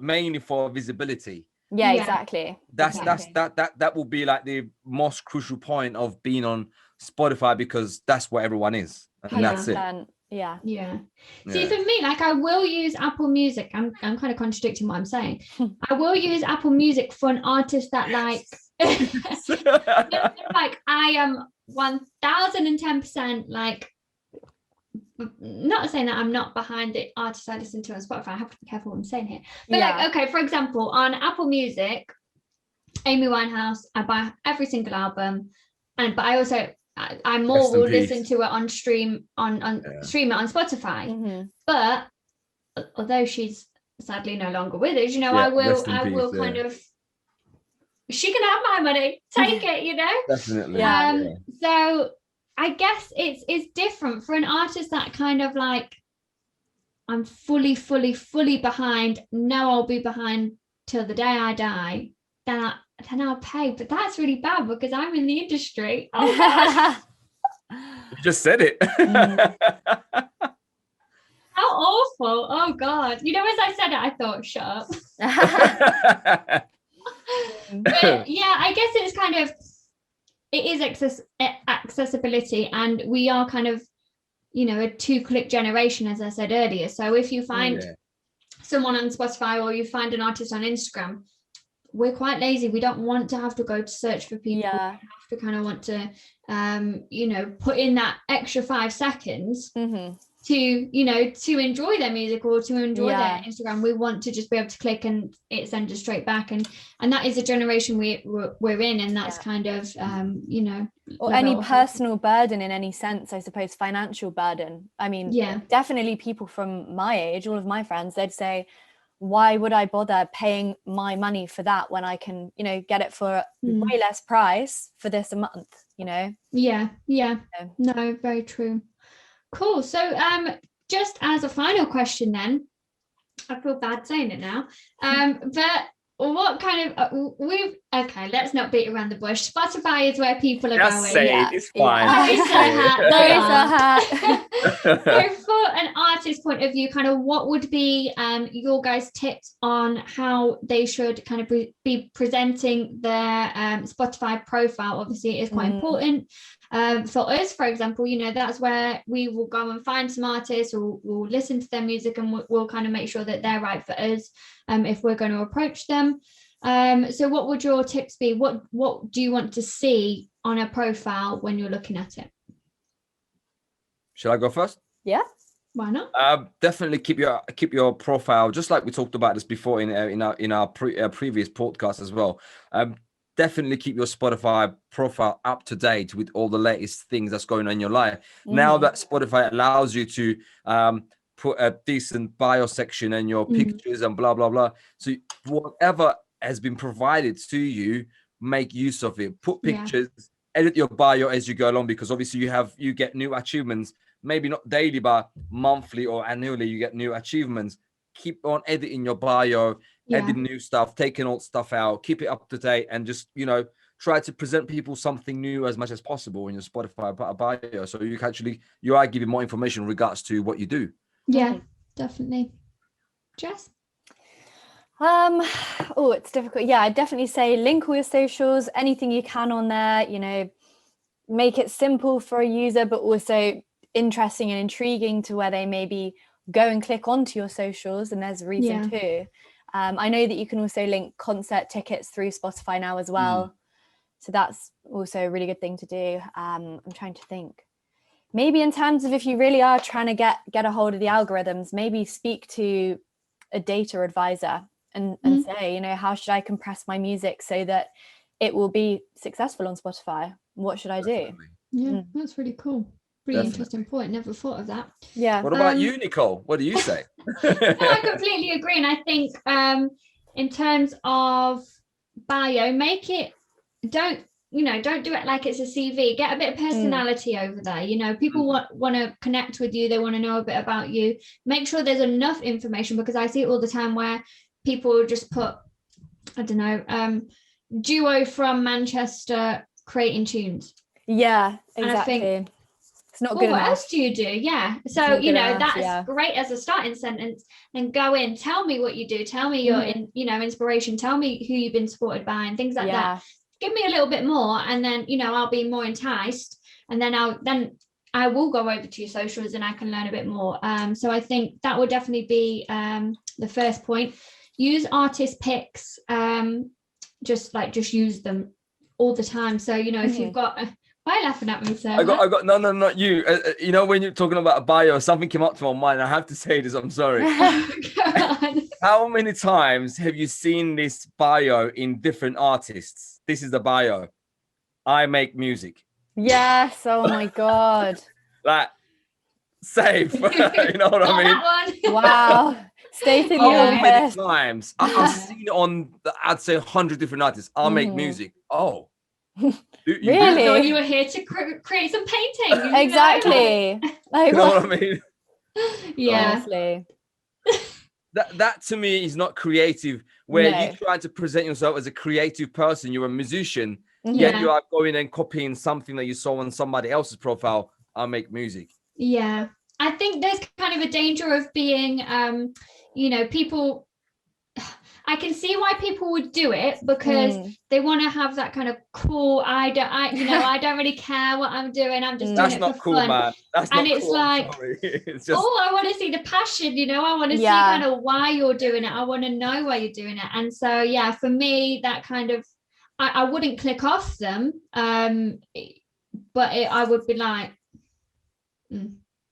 mainly for visibility. Yeah, exactly. That will be like the most crucial point of being on Spotify because that's where everyone is, and that's it. Yeah. See, for me, like, I will use Apple Music. I'm kind of contradicting what I'm saying. I will use Apple Music for an artist that like like I am 1010% like, not saying that I'm not behind the artists I listen to on Spotify. I have to be careful what I'm saying here. But like, okay, for example, on Apple Music, Amy Winehouse, I buy every single album, but I also I more Rest in will peace. listen to it on stream it on Spotify. But although she's sadly no longer with us, I will kind of, she can have my money, take it, Definitely. So I guess it's different for an artist that kind of like, I'm fully behind. No, I'll be behind till the day I die. Then I'll pay. But that's really bad because I'm in the industry. Oh God. You just said it. How awful. Oh God. As I said it, I thought, shut up. But yeah, I guess it's kind of, it is accessibility, and we are kind of, a 2-click generation, as I said earlier. So if you find someone on Spotify, or you find an artist on Instagram, we're quite lazy. We don't want to have to go to search for people. We have to kind of want to put in that extra 5 seconds to enjoy their music or to enjoy their Instagram. We want to just be able to click and it sends us straight back, and that is a generation we're in, and that's kind of or any personal burden in any sense, I suppose. Financial burden, I mean, definitely people from my age, all of my friends, they'd say, why would I bother paying my money for that when I can get it for way less price for this a month? No, very true. Cool. So just as a final question then, I feel bad saying it now, but what kind of let's not beat around the bush. Spotify is where people are just going. Say it, it's fine. So for an artist point of view, kind of what would be your guys' tips on how they should kind of be presenting their Spotify profile? Obviously, it is quite important. For us, for example, that's where we will go and find some artists, or we'll listen to their music, and we'll kind of make sure that they're right for us if we're going to approach them. So what would your tips be? What do you want to see on a profile when you're looking at it? Should I go first? Yeah. Why not? Definitely keep your profile, just like we talked about this before in our previous podcast as well. Definitely keep your Spotify profile up to date with all the latest things that's going on in your life. Now that Spotify allows you to put a decent bio section and your pictures and blah blah blah, so whatever has been provided to you, make use of it. Put pictures, edit your bio as you go along, because obviously you get new achievements, maybe not daily but monthly or annually. You get new achievements. Keep on editing your bio, adding new stuff, taking old stuff out, keep it up to date, and just try to present people something new as much as possible in your Spotify bio, so you are giving more information in regards to what you do. Definitely. Jess? It's difficult. I'd definitely say link all your socials, anything you can on there, make it simple for a user but also interesting and intriguing to where they maybe go and click onto your socials, and there's a reason too. I know that you can also link concert tickets through Spotify now as well, so that's also a really good thing to do. I'm trying to think, maybe in terms of if you really are trying to get a hold of the algorithms, maybe speak to a data advisor and say, how should I compress my music so that it will be successful on Spotify? What should I do? That's really cool. Really interesting point. Never thought of that. What about you, Nicole? What do you say? No, I completely agree. And I think in terms of bio, make it, don't do it like it's a CV. Get a bit of personality over there. People want to connect with you. They want to know a bit about you. Make sure there's enough information, because I see it all the time where people just put, I don't know, duo from Manchester creating tunes. Yeah, exactly. And I think, it's not good enough. What else do you do? So that's great as a starting sentence. Then go in, tell me what you do, tell me your inspiration, tell me who you've been supported by and things like that. Give me a little bit more, and then I'll be more enticed, and then I will go over to your socials and I can learn a bit more. So I think that would definitely be the first point. Use artist picks, just use them all the time. So if you've got Why are you laughing at me, sir? I got no, not you. You know, when you're talking about a bio, something came up to my mind. I have to say this. I'm sorry. How many times have you seen this bio in different artists? This is the bio. I make music. Yes. Oh my God. Like, safe. You know what I mean? That one. Wow. Stating How your many best. times? I've seen it on, I'd say 100 different artists. I make music. Oh. Really? I thought you were here to create some painting. Exactly. Like, You know what I mean? Yeah. Honestly. That to me is not creative, where No. you trying to present yourself as a creative person. You're a musician, Yeah. yet you are going and copying something that you saw on somebody else's profile. I make music. Yeah. I think there's kind of a danger of being, people. I can see why people would do it, because they want to have that kind of cool. I don't really care what I'm doing. I'm just doing That's it not for cool, fun. man. That's And not it's cool. like, it's just, I want to see the passion. I want to see kind of why you're doing it. I want to know why you're doing it. And so, yeah, for me, that kind of, I wouldn't click off them, but I would be like,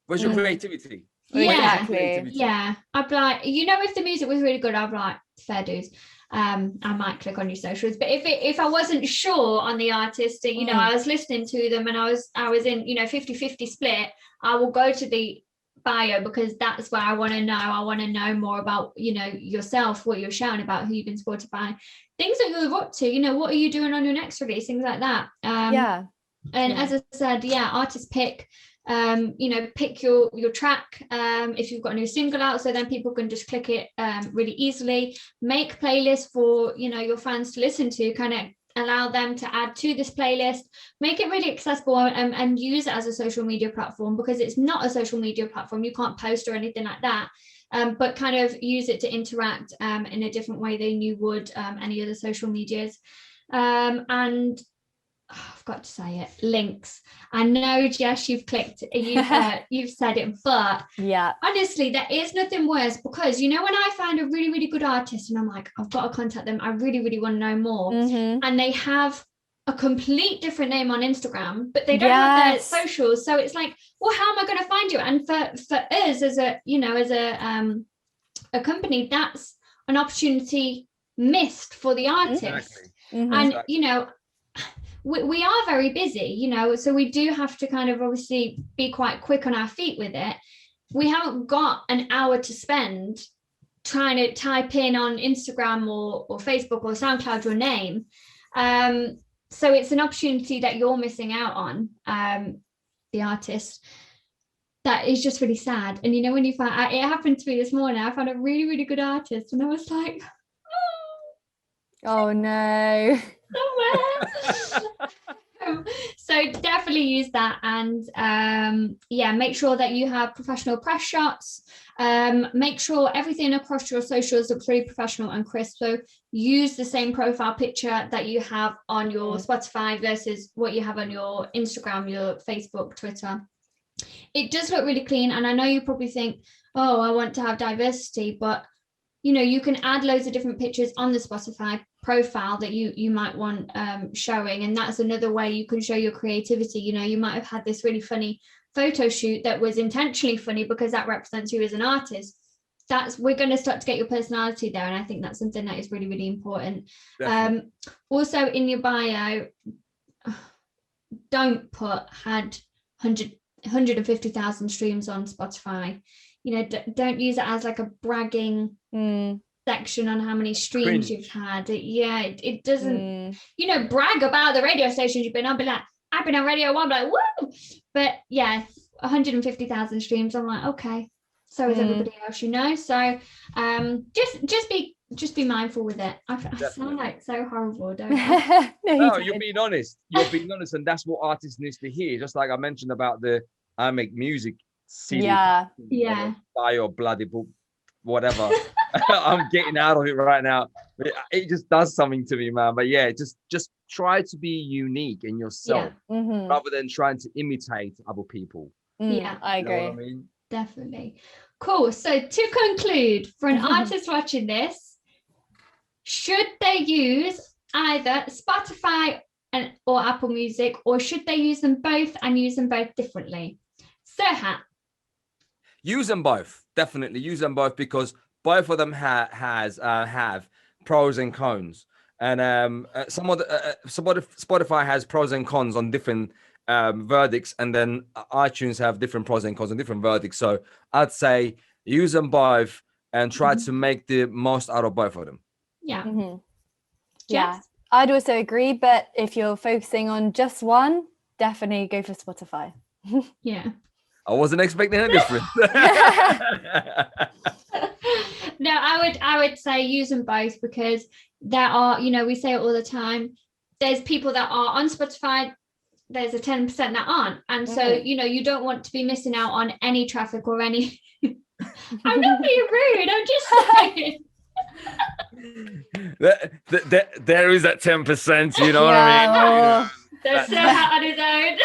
where's your creativity? yeah, Exactly. yeah. I'd be like, if the music was really good, I'd be like, fair dues. I might click on your socials. But if I wasn't sure on the artist, I was listening to them and I was in 50-50 split, I will go to the bio, because that's where I want to know. I want to know more about yourself, what you're shouting about, who you've been supported by, things that you're up to, what are you doing on your next release, things like that. And as I said, artist pick. Pick your track if you've got a new single out, so then people can just click it really easily. Make playlists for your fans to listen to, kind of allow them to add to this playlist. Make it really accessible, and use it as a social media platform, because it's not a social media platform. You can't post or anything like that, but kind of use it to interact in a different way than you would any other social medias. And I've got to say it, links. I know, Jess, you've said it, but honestly, there is nothing worse, because when I find a really, really good artist and I'm like, I've got to contact them, I really, really want to know more, and they have a complete different name on Instagram, but they don't have their socials, so it's like, well, how am I going to find you? And for us as a company, that's an opportunity missed for the artist. And we are very busy, so we do have to kind of obviously be quite quick on our feet with it. We haven't got an hour to spend trying to type in on Instagram or Facebook or SoundCloud your name. So it's an opportunity that you're missing out on, the artist. That is just really sad. And when you find, it happened to me this morning, I found a really, really good artist and I was like, oh no. So definitely use that, and make sure that you have professional press shots. Make sure everything across your socials looks really professional and crisp. So use the same profile picture that you have on your Spotify versus what you have on your Instagram, your Facebook, Twitter. It does look really clean, and I know you probably think, oh, I want to have diversity, but you can add loads of different pictures on the Spotify profile that you might want showing, and that's another way you can show your creativity. You might have had this really funny photo shoot that was intentionally funny because that represents you as an artist. We're going to start to get your personality there, and I think that's something that is really, really important. Also in your bio, don't put had 150,000 streams on Spotify. Don't use it as like a bragging section on how many streams you've had. It doesn't brag about the radio stations you've been on. Be like, I've been on Radio 1, like, woo! But 150,000 streams, I'm like, okay, so is everybody else, so just be mindful with it. I sound like so horrible, don't I? No, you're being honest, and that's what artists need to hear. Just like I mentioned about the I make music CD, bio bloody book, whatever. I'm getting out of it right now. It just does something to me, man. But just try to be unique in yourself rather than trying to imitate other people. I agree. You know what I mean? Definitely. Cool. So to conclude, for an artist watching this, should they use either Spotify or Apple Music, or should they use them both and use them both differently? Serhat. Use them both. Definitely use them both, because both of them have pros and cons. And Spotify has pros and cons on different verdicts, and then iTunes have different pros and cons on different verdicts. So I'd say use them both and try to make the most out of both of them. Yeah. Yeah, I'd also agree, but if you're focusing on just one, definitely go for Spotify. Yeah. I wasn't expecting a difference. No, I would say use them both, because there are, we say it all the time, there's people that are on Spotify, there's a 10% that aren't, and so you don't want to be missing out on any traffic or any I'm not being rude, I'm just saying. There is that 10%, you know what I mean? There's Serhat on his own.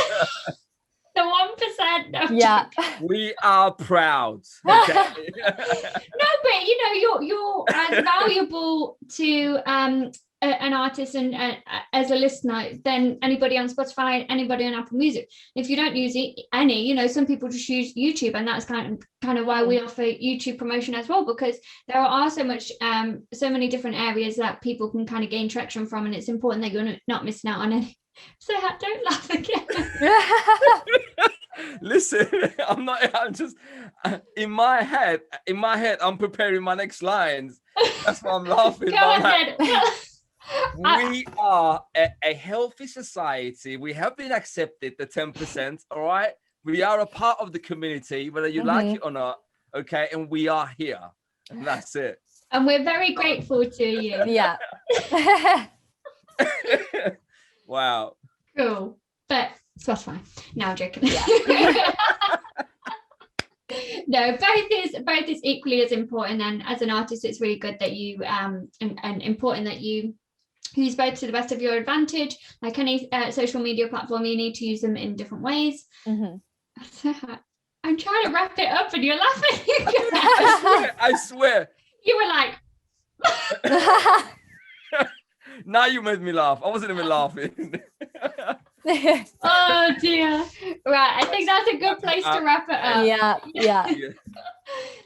The 1%. No, yeah. We are proud. Okay? No, but you're as valuable to an artist and as a listener than anybody on Spotify, anybody on Apple Music. If you don't use some people just use YouTube, and that's kind of why we offer YouTube promotion as well, because there are so many different areas that people can kind of gain traction from, and it's important that you're not missing out on any. So don't laugh again. Listen, I'm just in my head, I'm preparing my next lines. That's why I'm laughing. Go ahead. We are a healthy society. We have been accepted, the 10%. All right. We are a part of the community, whether you like it or not. Okay. And we are here. And that's it. And we're very grateful to you. Yeah. Wow. Cool. But Spotify. No, I'm joking. Yeah. No, both is equally as important, and as an artist it's really good that you and important that you use both to the best of your advantage. Like any social media platform, you need to use them in different ways. I'm trying to wrap it up and you're laughing. I swear. You were like now you made me laugh. I wasn't even laughing. Oh dear. Right, I think that's a good place to wrap it up. Yeah.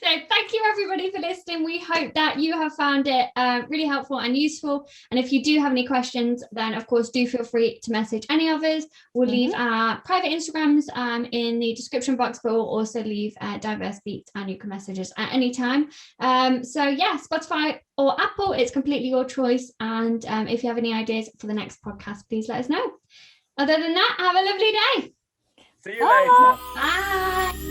So thank you everybody for listening. We hope that you have found it really helpful and useful, and if you do have any questions, then of course do feel free to message any of us. We'll leave our private Instagrams in the description box, but we'll also leave diverse beats, and you can message us at any time. So yeah, Spotify or Apple, it's completely your choice, and if you have any ideas for the next podcast, please let us know. Other than that, have a lovely day. See you later. Bye.